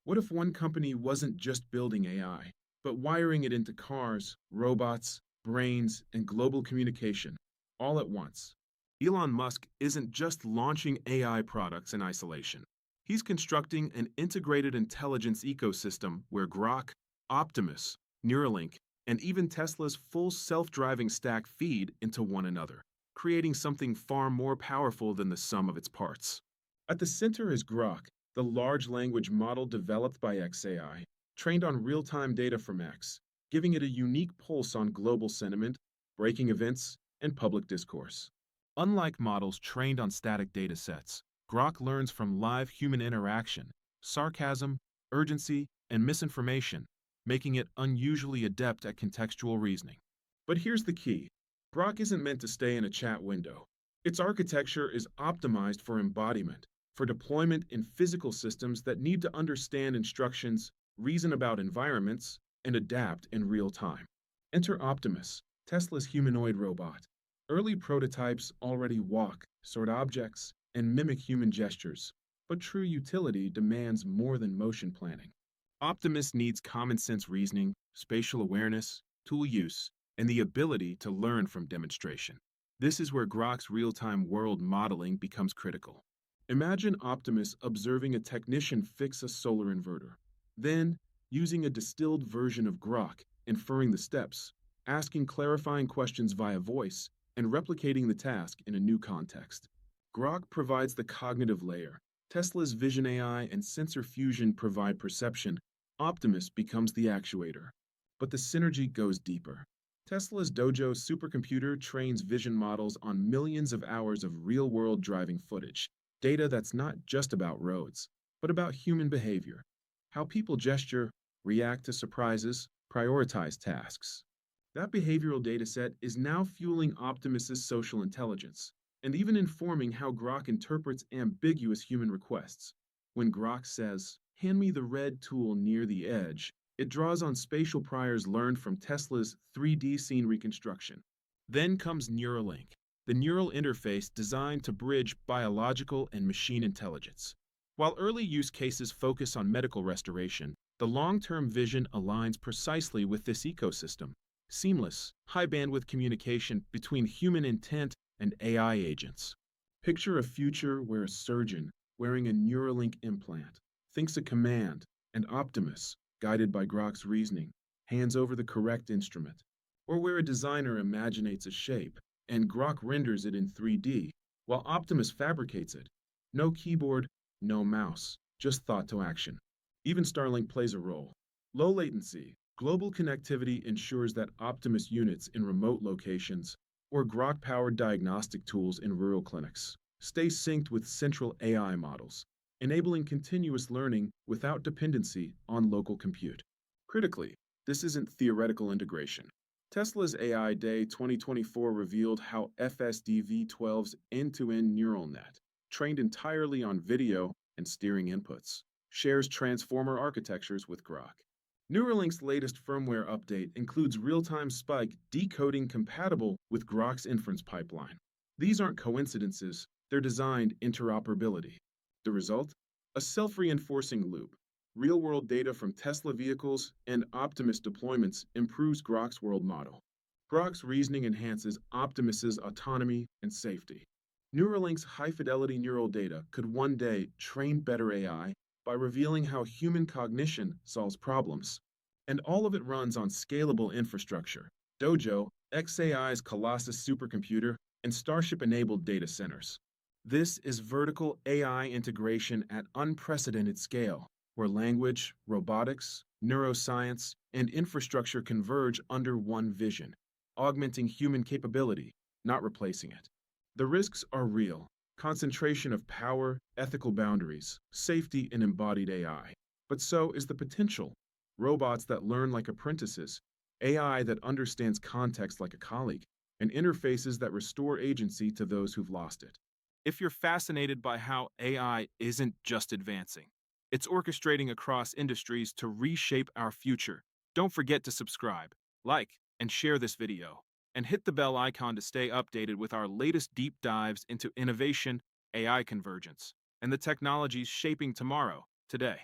What if one company wasn't just building AI, but wiring it into cars, robots, brains, and global communication, all at once? Elon Musk isn't just launching AI products in isolation. He's constructing an integrated intelligence ecosystem where Grok, Optimus, Neuralink, and even Tesla's full self-driving stack feed into one another, creating something far more powerful than the sum of its parts. At the center is Grok, the large language model developed by xAI, trained on real-time data from X, giving it a unique pulse on global sentiment, breaking events, and public discourse. Unlike models trained on static data sets, Grok learns from live human interaction, sarcasm, urgency, and misinformation, making it unusually adept at contextual reasoning. But here's the key. Grok isn't meant to stay in a chat window. Its architecture is optimized for embodiment, for deployment in physical systems that need to understand instructions, reason about environments, and adapt in real time. Enter Optimus, Tesla's humanoid robot. Early prototypes already walk, sort objects, and mimic human gestures, but true utility demands more than motion planning. Optimus needs common sense reasoning, spatial awareness, tool use, and the ability to learn from demonstration. This is where Grok's real-time world modeling becomes critical. Imagine Optimus observing a technician fix a solar inverter, then, using a distilled version of Grok, inferring the steps, asking clarifying questions via voice, and replicating the task in a new context. Grok provides the cognitive layer. Tesla's vision AI and sensor fusion provide perception. Optimus becomes the actuator. But the synergy goes deeper. Tesla's Dojo supercomputer trains vision models on millions of hours of real-world driving footage, data that's not just about roads, but about human behavior, how people gesture, react to surprises, prioritize tasks. That behavioral dataset is now fueling Optimus's social intelligence, and even informing how Grok interprets ambiguous human requests. When Grok says, "Hand me the red tool near the edge," it draws on spatial priors learned from Tesla's 3D scene reconstruction. Then comes Neuralink, the neural interface designed to bridge biological and machine intelligence. While early use cases focus on medical restoration, the long-term vision aligns precisely with this ecosystem. Seamless, high-bandwidth communication between human intent and AI agents. Picture a future where a surgeon, wearing a Neuralink implant, thinks a command, and Optimus, guided by Grok's reasoning, hands over the correct instrument. Or where a designer imaginates a shape, and Grok renders it in 3D, while Optimus fabricates it. No keyboard, no mouse, just thought to action. Even Starlink plays a role. Low latency, global connectivity ensures that Optimus units in remote locations or Grok-powered diagnostic tools in rural clinics stay synced with central AI models, enabling continuous learning without dependency on local compute. Critically, this isn't theoretical integration. Tesla's AI Day 2024 revealed how FSD-V12's end-to-end neural net, trained entirely on video and steering inputs, shares transformer architectures with Grok. Neuralink's latest firmware update includes real-time spike decoding compatible with Grok's inference pipeline. These aren't coincidences, they're designed interoperability. The result? A self-reinforcing loop. Real-world data from Tesla vehicles and Optimus deployments improves Grok's world model. Grok's reasoning enhances Optimus's autonomy and safety. Neuralink's high-fidelity neural data could one day train better AI by revealing how human cognition solves problems. And all of it runs on scalable infrastructure. Dojo, xAI's Colossus supercomputer, and Starship-enabled data centers. This is vertical AI integration at unprecedented scale, where language, robotics, neuroscience, and infrastructure converge under one vision, augmenting human capability, not replacing it. The risks are real. Concentration of power, ethical boundaries, safety in embodied AI. But so is the potential. Robots that learn like apprentices, AI that understands context like a colleague, and interfaces that restore agency to those who've lost it. If you're fascinated by how AI isn't just advancing, it's orchestrating across industries to reshape our future, don't forget to subscribe, like, and share this video. And hit the bell icon to stay updated with our latest deep dives into innovation, AI convergence, and the technologies shaping tomorrow, today.